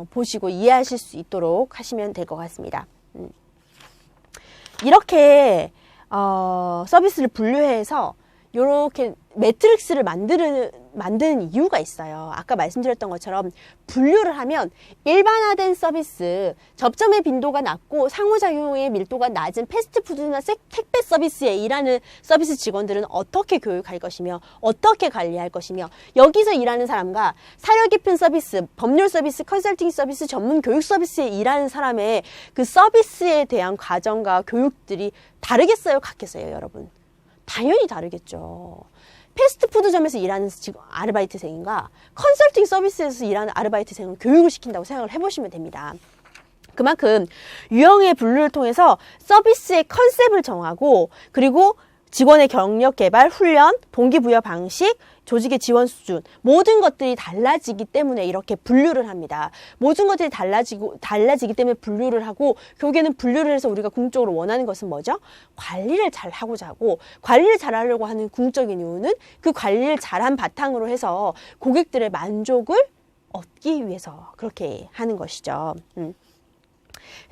보시고 이해하실 수 있도록 하시면 될 것 같습니다. 이렇게 서비스를 분류해서 이렇게 매트릭스를 만드는 이유가 있어요. 아까 말씀드렸던 것처럼 분류를 하면 일반화된 서비스, 접점의 빈도가 낮고 상호작용의 밀도가 낮은 패스트푸드나 택배 서비스에 일하는 서비스 직원들은 어떻게 교육할 것이며 어떻게 관리할 것이며, 여기서 일하는 사람과 사려 깊은 서비스, 법률 서비스, 컨설팅 서비스, 전문 교육 서비스에 일하는 사람의 그 서비스에 대한 과정과 교육들이 다르겠어요, 같겠어요, 여러분? 당연히 다르겠죠. 패스트푸드점에서 일하는 아르바이트생인가 컨설팅 서비스에서 일하는 아르바이트생은 교육을 시킨다고 생각을 해보시면 됩니다. 그만큼 유형의 분류를 통해서 서비스의 컨셉을 정하고 그리고 직원의 경력 개발, 훈련, 동기부여 방식, 조직의 지원 수준 모든 것들이 달라지기 때문에 이렇게 분류를 합니다. 모든 것들이 달라지기 때문에 분류를 하고 결국에는 분류를 해서 우리가 궁극적으로 원하는 것은 뭐죠? 관리를 잘 하고자 하고 관리를 잘 하려고 하는 궁극적인 이유는 그 관리를 잘한 바탕으로 해서 고객들의 만족을 얻기 위해서 그렇게 하는 것이죠.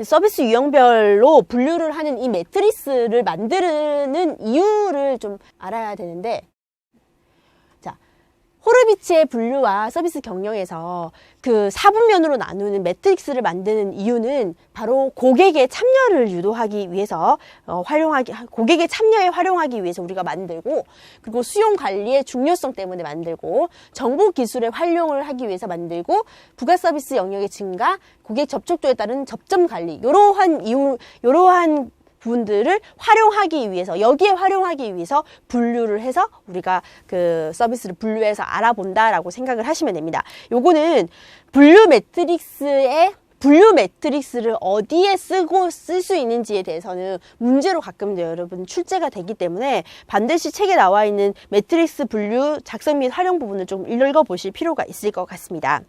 서비스 유형별로 분류를 하는 이 매트리스를 만드는 이유를 좀 알아야 되는데, 자, 호르비츠의 분류와 서비스 경영에서 그 4분면으로 나누는 매트릭스를 만드는 이유는 바로 고객의 참여를 유도하기 위해서 고객의 참여에 활용하기 위해서 우리가 만들고, 그리고 수용 관리의 중요성 때문에 만들고, 정보 기술의 활용을 하기 위해서 만들고, 부가 서비스 영역의 증가, 고객 접촉도에 따른 접점 관리, 이러한 부분들을 활용하기 위해서, 여기에 활용하기 위해서 분류를 해서 우리가 그 서비스를 분류해서 알아본다라고 생각을 하시면 됩니다. 요거는 분류 매트릭스를 어디에 쓸 수 있는지에 대해서는 문제로 가끔 여러분 출제가 되기 때문에 반드시 책에 나와 있는 매트릭스 분류 작성 및 활용 부분을 좀 읽어보실 필요가 있을 것 같습니다.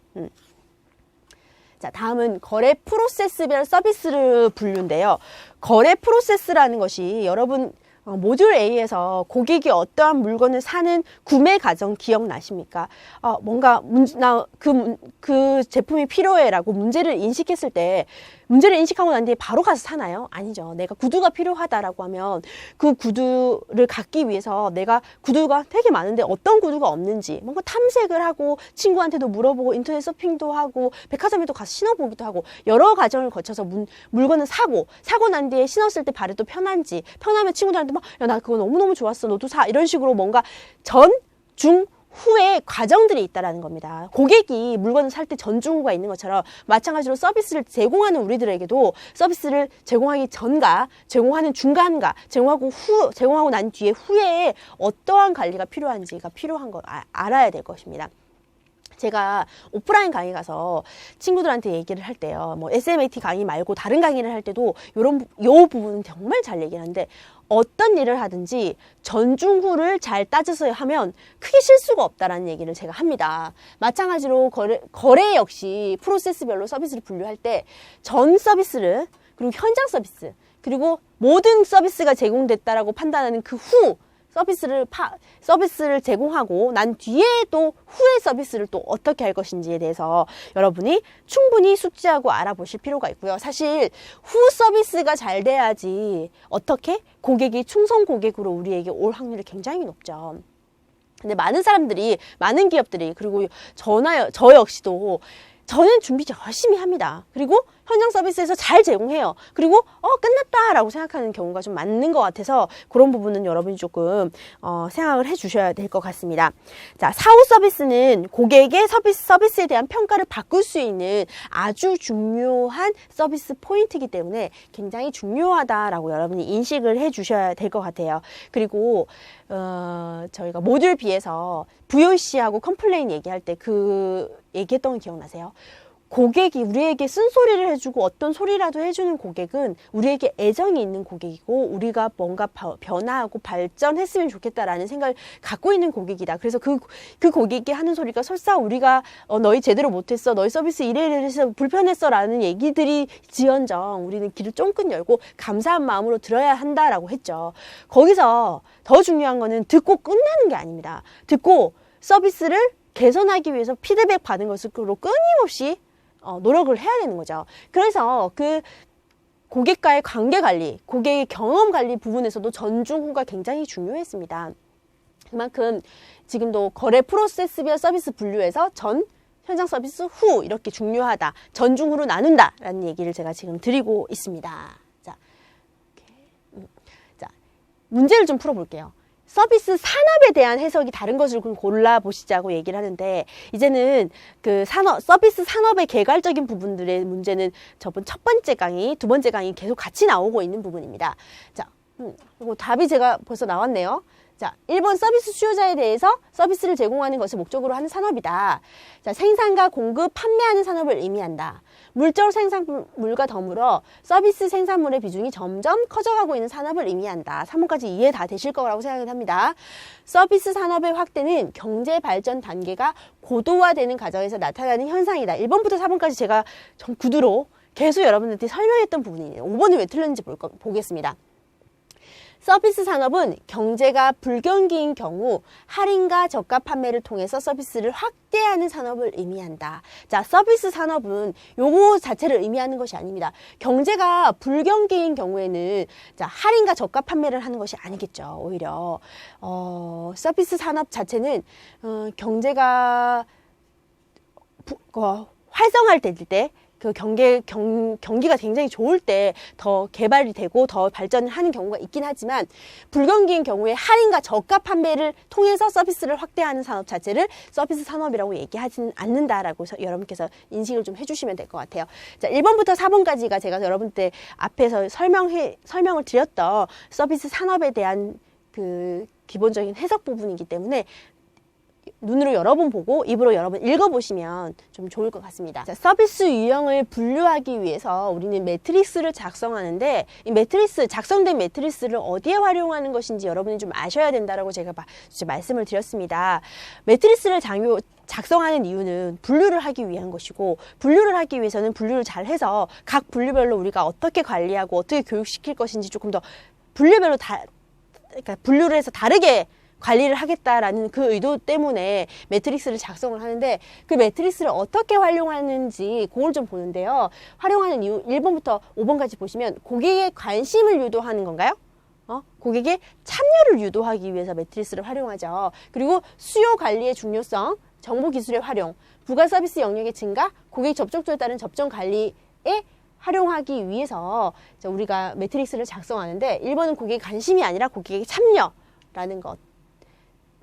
자, 다음은 거래 프로세스별 서비스를 분류인데요. 거래 프로세스라는 것이 여러분 모듈 A에서 고객이 어떠한 물건을 사는 구매 과정 기억나십니까? 뭔가 그 제품이 필요해라고 문제를 인식했을 때 문제를 인식하고 난 뒤에 바로 가서 사나요? 아니죠. 내가 구두가 필요하다라고 하면 그 구두를 갖기 위해서 내가 구두가 되게 많은데 어떤 구두가 없는지 뭔가 탐색을 하고 친구한테도 물어보고 인터넷 서핑도 하고 백화점에도 가서 신어보기도 하고 여러 과정을 거쳐서 물건을 사고 난 뒤에 신었을 때 발이 또 편한지 편하면 친구들한테 막 야, 나 그거 너무너무 좋았어. 너도 사. 이런 식으로 뭔가 전, 중, 후에 과정들이 있다라는 겁니다. 고객이 물건을 살 때 전중후가 있는 것처럼 마찬가지로 서비스를 제공하는 우리들에게도 서비스를 제공하기 전과 제공하는 중간과 제공하고 난 뒤에 후에 어떠한 관리가 필요한지가 필요한 거 알아야 될 것입니다. 제가 오프라인 강의 가서 친구들한테 얘기를 할 때요. 뭐 SMAT 강의 말고 다른 강의를 할 때도 요 부분은 정말 잘 얘기를 하는데 어떤 일을 하든지 전중후를 잘 따져서 하면 크게 실수가 없다라는 얘기를 제가 합니다. 마찬가지로 거래 역시 프로세스별로 서비스를 분류할 때 전 서비스를 그리고 현장 서비스 그리고 모든 서비스가 제공됐다라고 판단하는 그 후 서비스를 제공하고 난 뒤에 또 후에 서비스를 또 어떻게 할 것인지에 대해서 여러분이 충분히 숙지하고 알아보실 필요가 있고요. 사실 후 서비스가 잘 돼야지 어떻게 고객이 충성 고객으로 우리에게 올 확률이 굉장히 높죠. 근데 많은 기업들이 그리고 저 역시도 저는 준비 열심히 합니다. 그리고 현장 서비스에서 잘 제공해요. 그리고 끝났다라고 생각하는 경우가 좀 많은 것 같아서 그런 부분은 여러분이 조금 생각을 해주셔야 될 것 같습니다. 자, 사후 서비스는 고객의 서비스에 대한 평가를 바꿀 수 있는 아주 중요한 서비스 포인트이기 때문에 굉장히 중요하다라고 여러분이 인식을 해주셔야 될 것 같아요. 그리고 저희가 모듈 B에서 VOC하고 컴플레인 얘기할 때 얘기했던 거 기억나세요? 고객이 우리에게 쓴소리를 해주고 어떤 소리라도 해주는 고객은 우리에게 애정이 있는 고객이고 우리가 뭔가 변화하고 발전했으면 좋겠다라는 생각을 갖고 있는 고객이다. 그래서 그 고객이 하는 소리가 설사 우리가 너희 제대로 못했어, 너희 서비스 이래서 불편했어 라는 얘기들이 지언정 우리는 귀를 쫑긋 열고 감사한 마음으로 들어야 한다라고 했죠. 거기서 더 중요한 거는 듣고 끝나는 게 아닙니다. 듣고 서비스를 개선하기 위해서 피드백 받은 것으로 끊임없이 노력을 해야 되는 거죠. 그래서 그 고객과의 관계 관리, 고객의 경험 관리 부분에서도 전중후가 굉장히 중요했습니다. 그만큼 지금도 거래 프로세스별 서비스 분류에서 전, 현장 서비스 후 이렇게 중요하다. 전중후로 나눈다라는 얘기를 제가 지금 드리고 있습니다. 자, 문제를 좀 풀어볼게요. 서비스 산업에 대한 해석이 다른 것을 골라보시자고 얘기를 하는데 이제는 서비스 산업의 개괄적인 부분들의 문제는 첫 번째 강의, 두 번째 강의 계속 같이 나오고 있는 부분입니다. 자, 그리고 답이 제가 벌써 나왔네요. 자, 1번 서비스 수요자에 대해서 서비스를 제공하는 것을 목적으로 하는 산업이다. 자, 생산과 공급, 판매하는 산업을 의미한다. 물적 생산물과 더불어 서비스 생산물의 비중이 점점 커져가고 있는 산업을 의미한다. 3번까지 이해 다 되실 거라고 생각합니다. 서비스 산업의 확대는 경제 발전 단계가 고도화되는 과정에서 나타나는 현상이다. 1번부터 4번까지 제가 좀 구두로 계속 여러분들한테 설명했던 부분이에요. 5번은 왜 틀렸는지 보겠습니다. 서비스 산업은 경제가 불경기인 경우 할인과 저가 판매를 통해서 서비스를 확대하는 산업을 의미한다. 자, 서비스 산업은 요거 자체를 의미하는 것이 아닙니다. 경제가 불경기인 경우에는 자, 할인과 저가 판매를 하는 것이 아니겠죠. 오히려 서비스 산업 자체는 경제가 활성화될 때 그 경기가 굉장히 좋을 때 더 개발이 되고 더 발전을 하는 경우가 있긴 하지만 불경기인 경우에 할인과 저가 판매를 통해서 서비스를 확대하는 산업 자체를 서비스 산업이라고 얘기하지는 않는다라고 여러분께서 인식을 좀 해주시면 될 것 같아요. 자, 1번부터 4번까지가 제가 여러분들 앞에서 설명을 드렸던 서비스 산업에 대한 그 기본적인 해석 부분이기 때문에 눈으로 여러 번 보고 입으로 여러 번 읽어보시면 좀 좋을 것 같습니다. 자, 서비스 유형을 분류하기 위해서 우리는 매트리스를 작성하는데 이 작성된 매트리스를 어디에 활용하는 것인지 여러분이 좀 아셔야 된다라고 제가 말씀을 드렸습니다. 매트리스를 작성하는 이유는 분류를 하기 위한 것이고 분류를 하기 위해서는 분류를 잘 해서 각 분류별로 우리가 어떻게 관리하고 어떻게 교육시킬 것인지 조금 더 분류별로 그러니까 분류를 해서 다르게 관리를 하겠다라는 그 의도 때문에 매트리스를 작성을 하는데 그 매트리스를 어떻게 활용하는지 그걸 좀 보는데요. 활용하는 이유 1번부터 5번까지 보시면 고객의 관심을 유도하는 건가요? 고객의 참여를 유도하기 위해서 매트리스를 활용하죠. 그리고 수요 관리의 중요성, 정보 기술의 활용, 부가 서비스 영역의 증가, 고객 접촉도에 따른 접점 관리에 활용하기 위해서 우리가 매트리스를 작성하는데 1번은 고객의 관심이 아니라 고객의 참여라는 것.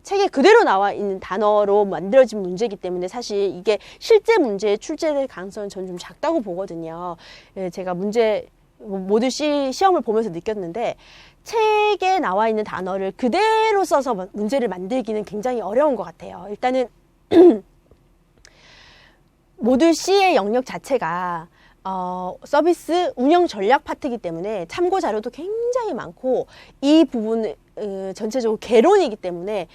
책에 그대로 나와 있는 단어로 만들어진 문제이기 때문에 사실 이게 실제 문제에 출제될 가능성은 저는 좀 작다고 보거든요. 제가 모든 시험을 보면서 느꼈는데 책에 나와 있는 단어를 그대로 써서 문제를 만들기는 굉장히 어려운 것 같아요. 일단은 모듈 C의 영역 자체가 서비스 운영 전략 파트이기 때문에 참고 자료도 굉장히 많고 이 부분 전체적으로 개론이기 때문에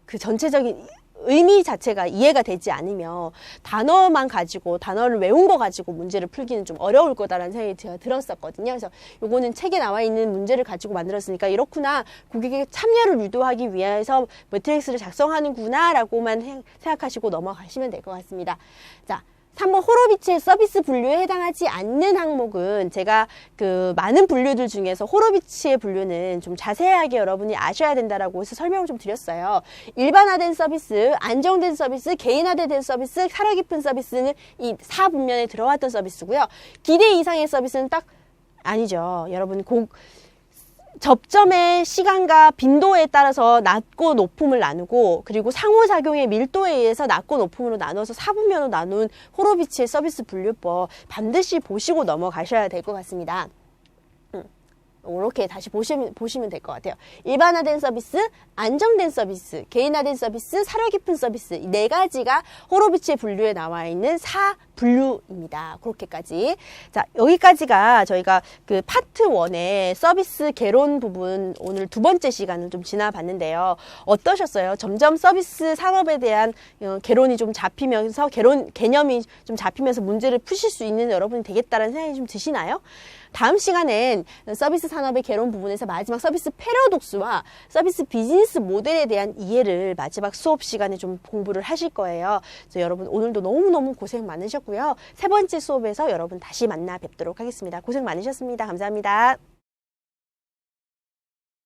그 전체적인 의미 자체가 이해가 되지 않으면 단어만 가지고 단어를 외운 거 가지고 문제를 풀기는 좀 어려울 거다라는 생각이 제가 들었었거든요. 그래서 요거는 책에 나와 있는 문제를 가지고 만들었으니까 이렇구나, 고객의 참여를 유도하기 위해서 매트릭스를 작성하는구나 라고만 생각하시고 넘어가시면 될 것 같습니다. 자, 3번 호로비치의 서비스 분류에 해당하지 않는 항목은 제가 그 많은 분류들 중에서 호로비치의 분류는 좀 자세하게 여러분이 아셔야 된다라고 해서 설명을 좀 드렸어요. 일반화된 서비스, 안정된 서비스, 개인화된 서비스, 살아 깊은 서비스는 이 4분면에 들어왔던 서비스고요. 기대 이상의 서비스는 딱 아니죠. 여러분 접점의 시간과 빈도에 따라서 낮고 높음을 나누고 그리고 상호작용의 밀도에 의해서 낮고 높음으로 나눠서 4분면으로 나눈 호로비치의 서비스 분류법 반드시 보시고 넘어가셔야 될 것 같습니다. 이렇게 다시 보시면 될 것 같아요. 일반화된 서비스, 안정된 서비스, 개인화된 서비스, 사려 깊은 서비스, 이 네 가지가 호로비치의 분류에 나와 있는 4분류입니다. 그렇게까지. 자, 여기까지가 저희가 그 파트 1의 서비스 개론 부분 오늘 두 번째 시간을 좀 지나봤는데요. 어떠셨어요? 점점 서비스 산업에 대한 개론이 좀 잡히면서 개념이 좀 잡히면서 문제를 푸실 수 있는 여러분이 되겠다라는 생각이 좀 드시나요? 다음 시간엔 서비스 산업의 개론 부분에서 마지막 서비스 패러독스와 서비스 비즈니스 모델에 대한 이해를 마지막 수업 시간에 좀 공부를 하실 거예요. 그래서 여러분 오늘도 너무너무 고생 많으셨고요. 세 번째 수업에서 여러분 다시 만나 뵙도록 하겠습니다. 고생 많으셨습니다. 감사합니다.